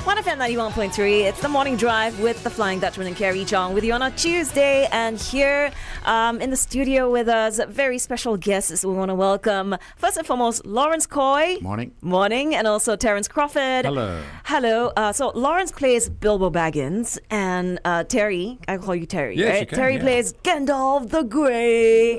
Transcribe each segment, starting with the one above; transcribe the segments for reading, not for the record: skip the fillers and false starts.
1FM 91.3. It's the morning drive with the Flying Dutchman and Carrie, Chong, with you on a Tuesday. And here in the studio with us, very special guests. We want to welcome, first and foremost, Laurence Coy. Morning. Morning. And also Terence Crawford. Hello. Hello. So Laurence plays Bilbo Baggins, and Terry, I call you Terry, Yes, right? you can, Terry yeah. plays Gandalf the Grey.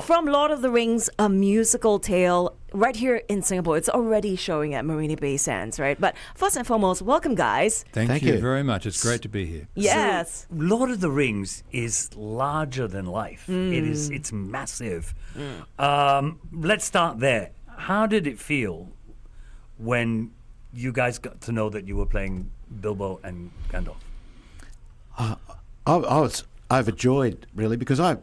From Lord of the Rings, a musical tale. Right here in Singapore. It's already showing at Marina Bay Sands, right? But first and foremost, welcome, guys. Thank you very much. It's great to be here. Yes. So, Lord of the Rings is larger than life. It's massive. Let's start there. How did it feel when you guys got to know that you were playing Bilbo and Gandalf? I was overjoyed, really, because I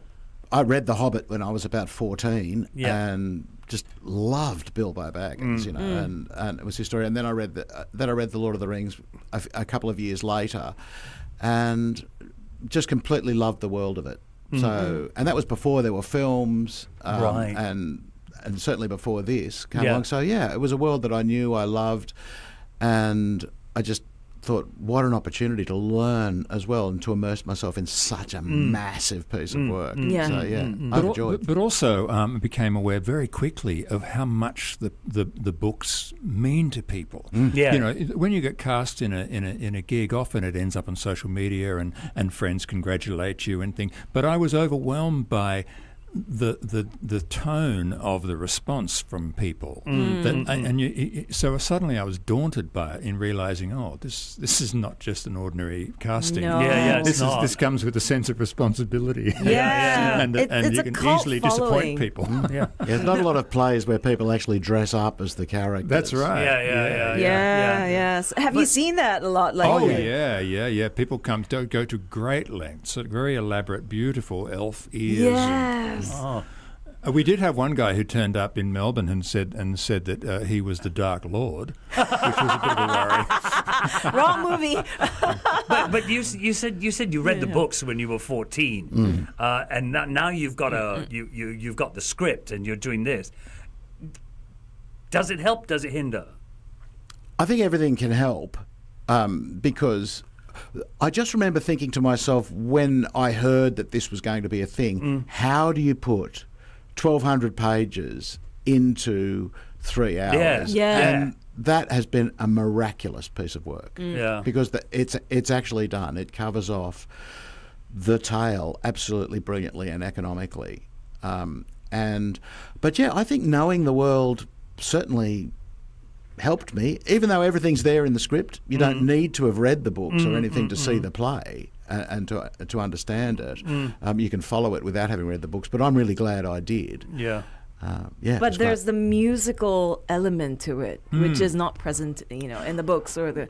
read The Hobbit when I was about 14 and just loved Bilbo Baggins, and it was his story. And then I read The Lord of the Rings a couple of years later, and just completely loved the world of it. So, and that was before there were films, Right. and certainly before this came along. So yeah, it was a world that I knew, I loved, and I just thought, what an opportunity to learn as well and to immerse myself in such a massive piece of work. Yeah. So yeah, overjoyed. But also became aware very quickly of how much the books mean to people. Yeah. You know, when you get cast in a gig, often it ends up on social media and friends congratulate you and things. But I was overwhelmed by the tone of the response from people, so suddenly I was daunted by it in realizing, this is not just an ordinary casting. No. This comes with a sense of responsibility. Yeah. and It's you a can cult easily following. disappoint people. There's not a lot of plays where people actually dress up as the characters. That's right. Yes. Have you seen that a lot? Like, Oh yeah. People go to great lengths, very elaborate, beautiful elf ears. Yes. We did have one guy who turned up in Melbourne and said that he was the Dark Lord, which was a bit of a worry. Wrong movie. But you said you read the books when you were 14, and now you've got you've got the script and you're doing this. Does it help? Does it hinder? I think everything can help, because I just remember thinking to myself when I heard that this was going to be a thing, how do you put 1,200 pages into 3 hours? And that has been a miraculous piece of work. Because it's actually done. It covers off the tale absolutely brilliantly and economically. But yeah, I think knowing the world certainly helped me, even though everything's there in the script. You don't need to have read the books or anything to see the play and to understand it. You can follow it without having read the books, but I'm really glad I did. But there's the musical element to it, which is not present, in the books or the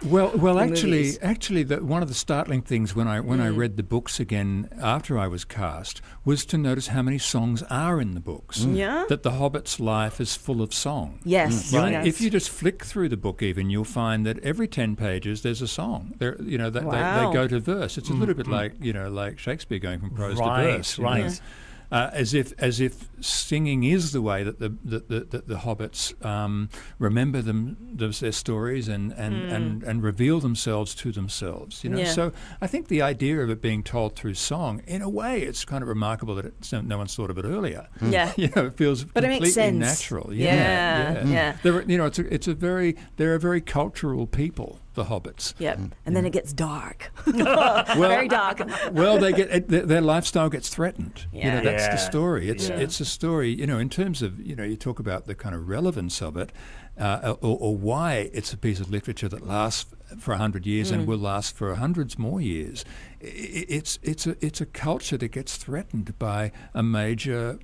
actually, movies. one of the startling things when I read the books again after I was cast was to notice how many songs are in the books. That the Hobbit's life is full of song. Yes. Right. If you just flick through the book, even you'll find that every 10 pages there's a song. They go to verse. It's a little bit like Shakespeare going from prose to verse. Right. As if singing is the way that the hobbits remember their stories and reveal themselves to themselves. So I think the idea of it being told through song, in a way, it's kind of remarkable that no one's thought of it earlier. It feels completely natural. They're a very cultural people, the hobbits. And then it gets dark. Very dark. Well, their lifestyle gets threatened. That's the story. It's a story. In terms of you talk about the kind of relevance of it, or why it's a piece of literature that lasts for 100 years and will last for hundreds more years. It's a culture that gets threatened by a major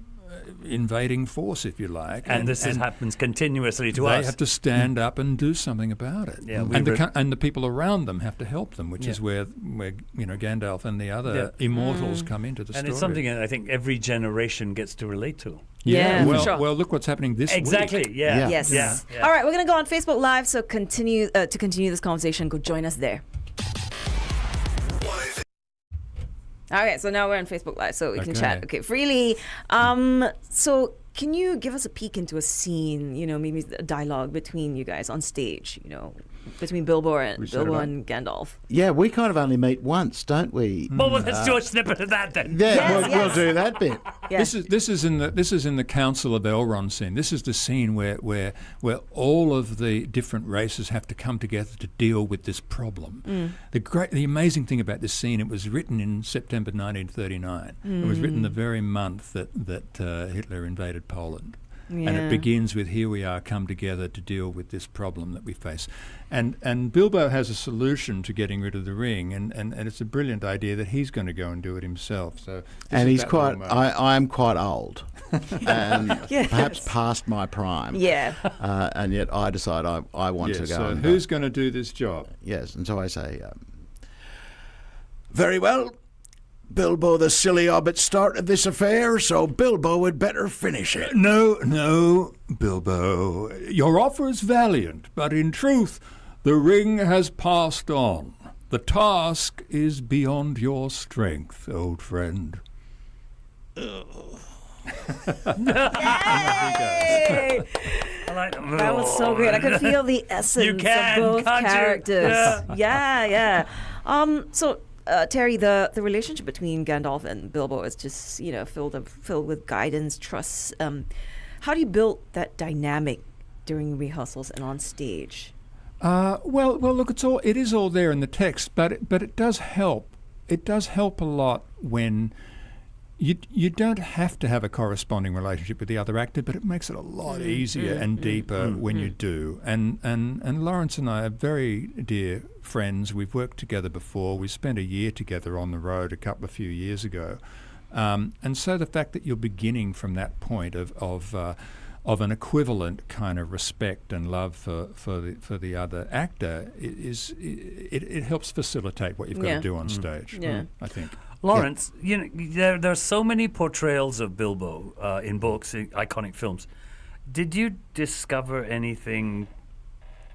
invading force, if you like, and this happens continuously to us. They have to stand up and do something about it. And the people around them have to help them, which is where Gandalf and the other immortals come into the story. And it's something I think every generation gets to relate to. Well, look what's happening this week. Yes. All right, we're going to go on Facebook Live, so to continue this conversation, go join us there. Okay, so now we're on Facebook Live, so we can chat freely. So can you give us a peek into a scene, maybe a dialogue between you guys on stage, between Bilbo and Gandalf? Yeah, we kind of only meet once, don't we? Well, let's do a snippet of that then. Yeah, Yes, we'll do that bit. Yeah. This is in the Council of Elrond scene. This is the scene where all of the different races have to come together to deal with this problem. The amazing thing about this scene, it was written in September 1939. It was written the very month that Hitler invaded Poland. Yeah. And it begins with, here we are, come together to deal with this problem that we face. And Bilbo has a solution to getting rid of the ring, and it's a brilliant idea that he's going to go and do it himself. So, And he's quite, I'm quite old and Yes. perhaps past my prime. Yeah. And yet I decide I want to go. So and who's going to do this job? Yes, and so I say, very well. Bilbo the silly hobbit started this affair, so Bilbo had better finish it. No, Bilbo. Your offer is valiant, but in truth, the ring has passed on. The task is beyond your strength, old friend. Yay! I like That was so great. I could feel the essence of both can't you? characters. Yeah. So, Terry, the relationship between Gandalf and Bilbo is just filled with guidance, trust. How do you build that dynamic during rehearsals and on stage? Well, look, it is all there in the text, but it does help. It does help a lot when you don't have to have a corresponding relationship with the other actor, but it makes it a lot easier and deeper when you do. And Laurence and I are very dear friends. We've worked together before. We spent a year together on the road a few years ago. And so the fact that you're beginning from that point of an equivalent kind of respect and love for the other actor it helps facilitate what you've got to do on stage. I think. Laurence, there are so many portrayals of Bilbo in books, in iconic films. Did you discover anything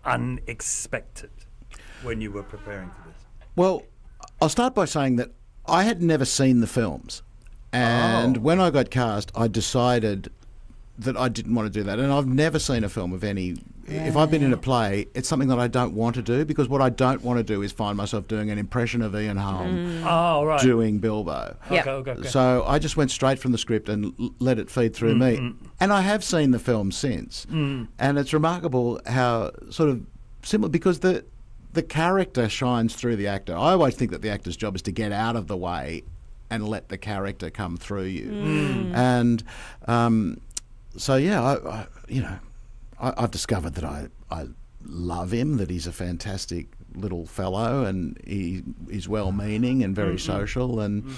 unexpected when you were preparing for this? Well, I'll start by saying that I had never seen the films. And when I got cast, I decided that I didn't want to do that. And I've never seen a film of any... If I've been in a play, it's something that I don't want to do, because what I don't want to do is find myself doing an impression of Ian Holm doing Bilbo. Yeah. Okay. So I just went straight from the script and let it feed through me. And I have seen the film since. And it's remarkable how sort of similar, because the character shines through the actor. I always think that the actor's job is to get out of the way and let the character come through you. And so, yeah, I've discovered that I love him, that he's a fantastic little fellow, and he's well-meaning and very social, and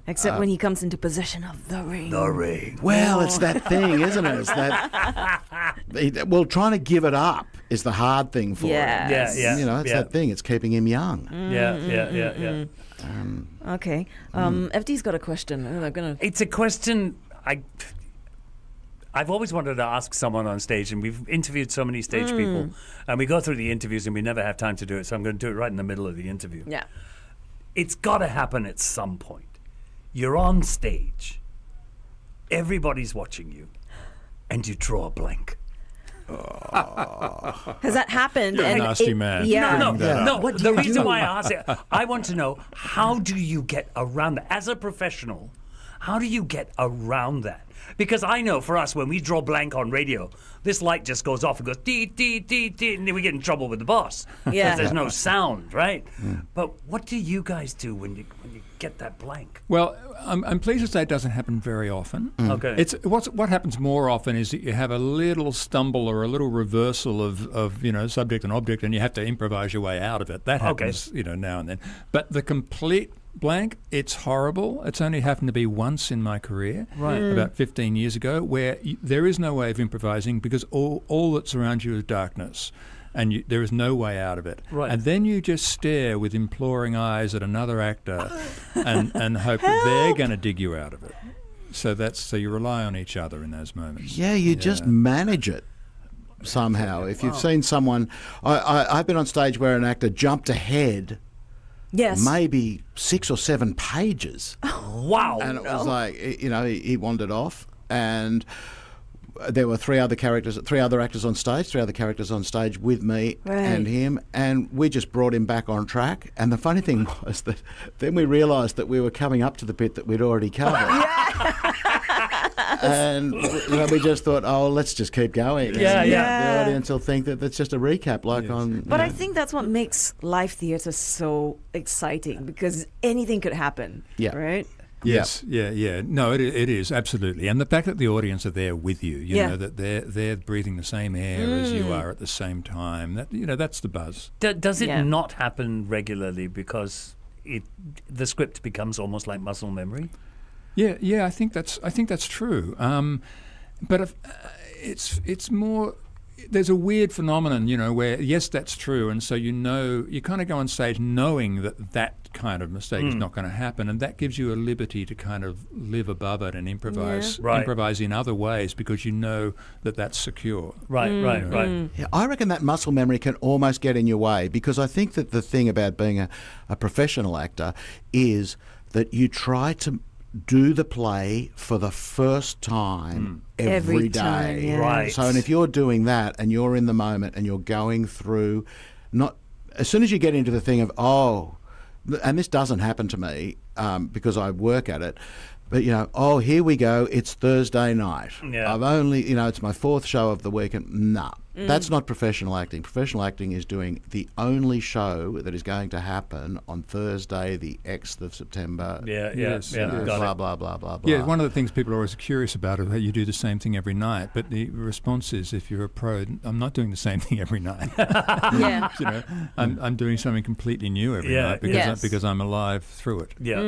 Except when he comes into possession of the ring. The ring. Well, it's that thing, isn't it? It's that. Well, trying to give it up is the hard thing for him. Yes. Yeah. It's that thing. It's keeping him young. Yeah. Okay. FD's got a question. I'm gonna. It's a question I've always wanted to ask someone on stage, and we've interviewed so many stage people, and we go through the interviews and we never have time to do it, so I'm going to do it right in the middle of the interview. Yeah. It's got to happen at some point. You're on stage, everybody's watching you, and you draw a blank. Has that happened? You're a nasty man. Yeah. No. What do The you reason do? why I ask it, I want to know, how do you get around that? As a professional, how do you get around that? Because I know for us, when we draw blank on radio, this light just goes off and goes dee, dee, dee, dee, and then we get in trouble with the boss. Yeah. Because there's no sound, right? But what do you guys do when you get that blank? Well, I'm pleased to say it doesn't happen very often. Okay. It's what happens more often is that you have a little stumble or a little reversal of subject and object, and you have to improvise your way out of it. That happens now and then. But the complete blank, it's horrible. It's only happened to be once in my career, about 15 years ago, where there is no way of improvising because all that's around you is darkness. And there is no way out of it. Right. And then you just stare with imploring eyes at another actor and hope that they're going to dig you out of it. So you rely on each other in those moments. Yeah, you just manage it somehow. If you've seen someone... I've been on stage where an actor jumped ahead Yes. maybe 6 or 7 pages. Wow. And it was like, he wandered off, and there were 3 other characters on stage with me and him, and we just brought him back on track. And the funny thing was that then we realised that we were coming up to the bit that we'd already covered. And we just thought, let's just keep going. Yeah. The audience will think that that's just a recap, on. But I think that's what makes live theatre so exciting, because anything could happen. Yeah. Right? Yes, yeah. No, it is, absolutely. And the fact that the audience are there with you, you know, that they're breathing the same air as you are at the same time, that's the buzz. Does it not happen regularly because the script becomes almost like muscle memory? Yeah, I think that's true. But it's more. There's a weird phenomenon, where yes, that's true, and so you kind of go on stage knowing that kind of mistake is not going to happen, and that gives you a liberty to kind of live above it and improvise in other ways, because you know that that's secure. Right. Yeah, I reckon that muscle memory can almost get in your way, because I think that the thing about being a professional actor is that you try to do the play for the first time every day. Time, yes. Right. So, and if you're doing that and you're in the moment and you're going through, not as soon as you get into the thing of, and this doesn't happen to me because I work at it, but here we go, it's Thursday night. Yeah. I've only, it's my 4th show of the weekend. Nah. That's not professional acting. Professional acting is doing the only show that is going to happen on Thursday, the X of September. Blah, blah, blah, blah, blah. Yeah, one of the things people are always curious about is how you do the same thing every night. But the response is, if you're a pro, I'm not doing the same thing every night. I'm doing something completely new every night because I'm alive through it. Yeah.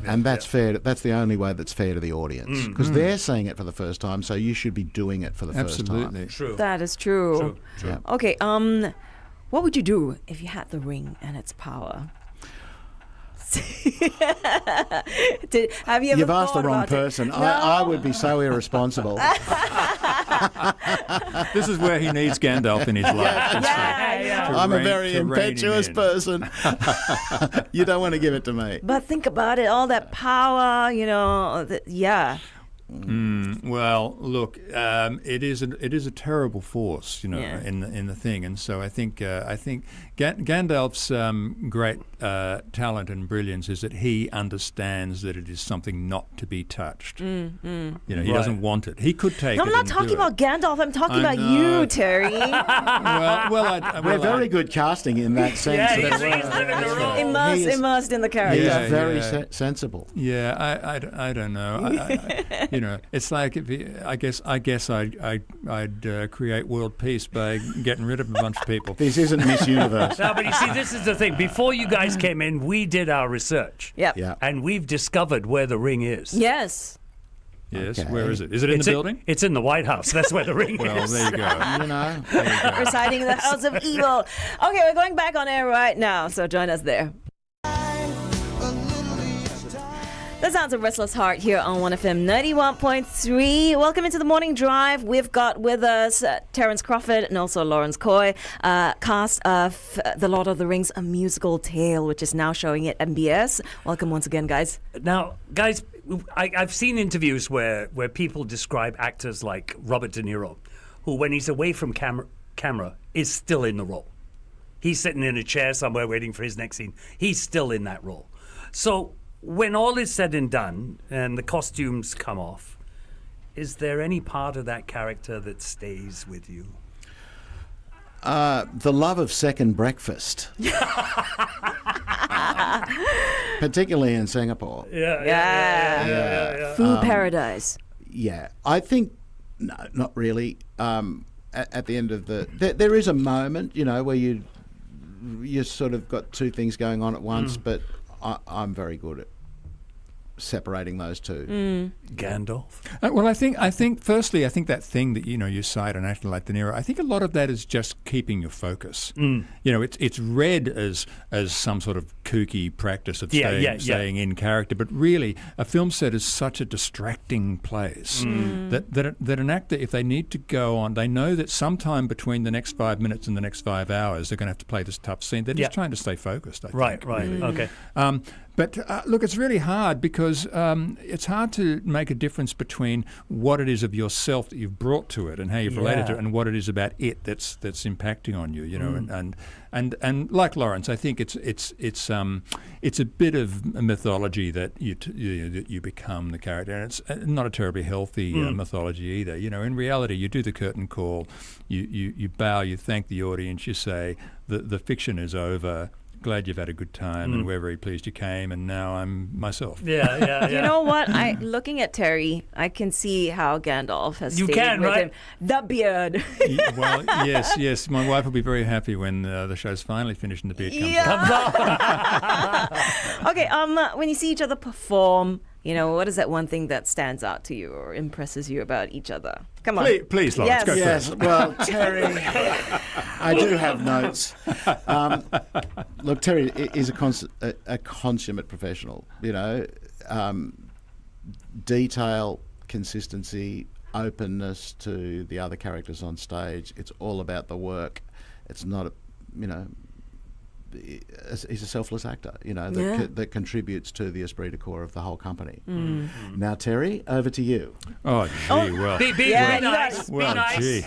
And that's fair. That's the only way that's fair to the audience, because they're seeing it for the first time, so you should be doing it for the first time. Absolutely. True. That is true. Yeah. Okay, what would you do if you had the ring and its power? Have you ever You've asked the thought wrong about it? person. No. I would be so irresponsible. This is where he needs Gandalf in his life. Yeah. I'm a very impetuous person. You don't want to give it to me. But think about it, all that power, Well, look, it is a terrible force, in the thing, and so I think Gandalf's great talent and brilliance is that he understands that it is something not to be touched. He doesn't want it. He could take No, it. I'm not and talking do about it. Gandalf. I'm talking I about know. you, Terry. We're very good casting in that sense. Yeah, he's living the role. Immersed in the character. He Yeah, is very yeah. sensible. Yeah, I don't know. It's like I guess I'd create world peace by getting rid of a bunch of people. This isn't Miss Universe. No, but you see, this is the thing. Before you guys came in, we did our research. Yep. Yeah. And we've discovered where the ring is. Yes. Yes, Okay. where is it? Is it in the building? It's in the White House. That's where the ring Well, is. there you go. Residing in the house of evil. Okay, we're going back on air right now, so join us there. The sounds of Restless Heart here on 1FM 91.3. Welcome into the morning drive. We've got with us Terence Crawford and also Laurence Coy, cast of The Lord of the Rings, A Musical Tale, which is now showing at MBS. Welcome once again, guys. Now, guys, I've seen interviews where people describe actors like Robert De Niro, who, when he's away from camera, is still in the role. He's sitting in a chair somewhere waiting for his next scene. He's still in that role. So when all is said and done and the costumes come off, is there any part of that character that stays with you? The love of second breakfast. Particularly in Singapore. Yeah. Food paradise. Yeah. I think, no, not really. At the end of there is a moment, where you sort of got two things going on at once, but I'm very good at separating those two. Gandalf? Well, I think firstly, I think that thing that you cite an actor like De Niro, I think a lot of that is just keeping your focus. It's read as some sort of kooky practice of Yeah, staying in character. But really, a film set is such a distracting place that an actor, if they need to go on, they know that sometime between the next 5 minutes and the next 5 hours, they're going to have to play this tough scene. They're just trying to stay focused, I think. Right. Okay. But look, it's really hard because it's hard to make a difference between what it is of yourself that you've brought to it and how you've related to it, and what it is about it that's impacting on you. You know, and like Laurence, I think it's a bit of a mythology that you become the character, and it's not a terribly healthy mythology either. You know, in reality, you do the curtain call, you bow, you thank the audience, you say the fiction is over. Glad you've had a good time, and we're very pleased you came, and now I'm myself. Yeah. You know what? Looking at Terry, I can see how Gandalf has stayed with him. The beard. Well, yes. My wife will be very happy when the show's finally finished and the beard comes off. Okay, when you see each other perform, you know, what is that one thing that stands out to you or impresses you about each other? Come on. Please, Laurence, go first. Well, Terry, I do have notes. Look, Terry is a consummate professional. You know, detail, consistency, openness to the other characters on stage. It's all about the work. It's not, he's a selfless actor, that contributes to the esprit de corps of the whole company. Now, Terry, over to you. Oh, gee, well. Be nice. Well, be nice. Gee.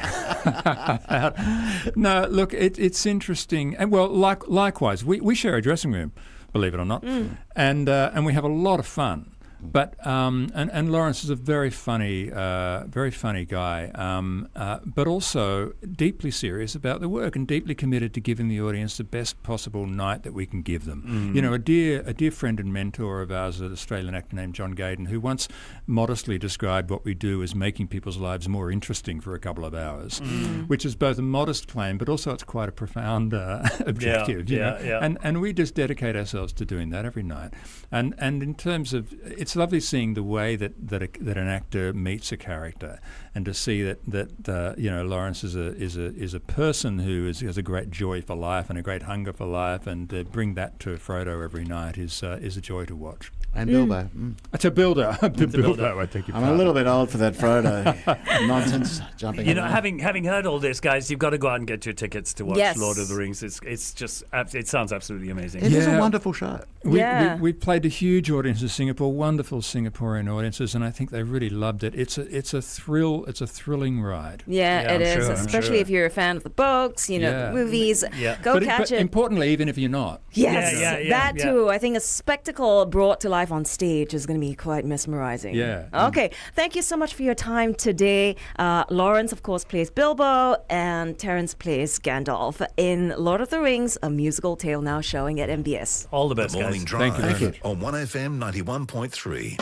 No, look, it's interesting. And, well, likewise, we share a dressing room, believe it or not, and we have a lot of fun. But and Laurence is a very funny guy, but also deeply serious about the work and deeply committed to giving the audience the best possible night that we can give them. You know, a dear friend and mentor of ours, an Australian actor named John Gayden, who once modestly described what we do as making people's lives more interesting for a couple of hours, which is both a modest claim, but also it's quite a profound objective. You know? And we just dedicate ourselves to doing that every night. And in terms of it's lovely seeing the way that an actor meets a character, and to see that Laurence is a person who has a great joy for life and a great hunger for life, and to bring that to Frodo every night is a joy to watch. And Bilbo. It's a Bilbo. I think I'm a little bit old for that Frodo nonsense jumping. You know, having heard all this, guys, you've got to go out and get your tickets to watch Lord of the Rings. It's just it sounds absolutely amazing. It is a wonderful show. We played to huge audiences in Singapore, wonderful Singaporean audiences, and I think they really loved it. It's a thrill. It's a thrilling ride. Yeah, it is, especially if you're a fan of the books, the movies. Go catch it. Importantly, even if you're not. Yes, that too. I think a spectacle brought to life on stage is going to be quite mesmerizing. Yeah. Okay, thank you so much for your time today. Laurence, of course, plays Bilbo, and Terence plays Gandalf in Lord of the Rings, a musical tale now showing at MBS. All the best, The Morning guys. Drive Thank you. on 1FM 91.3.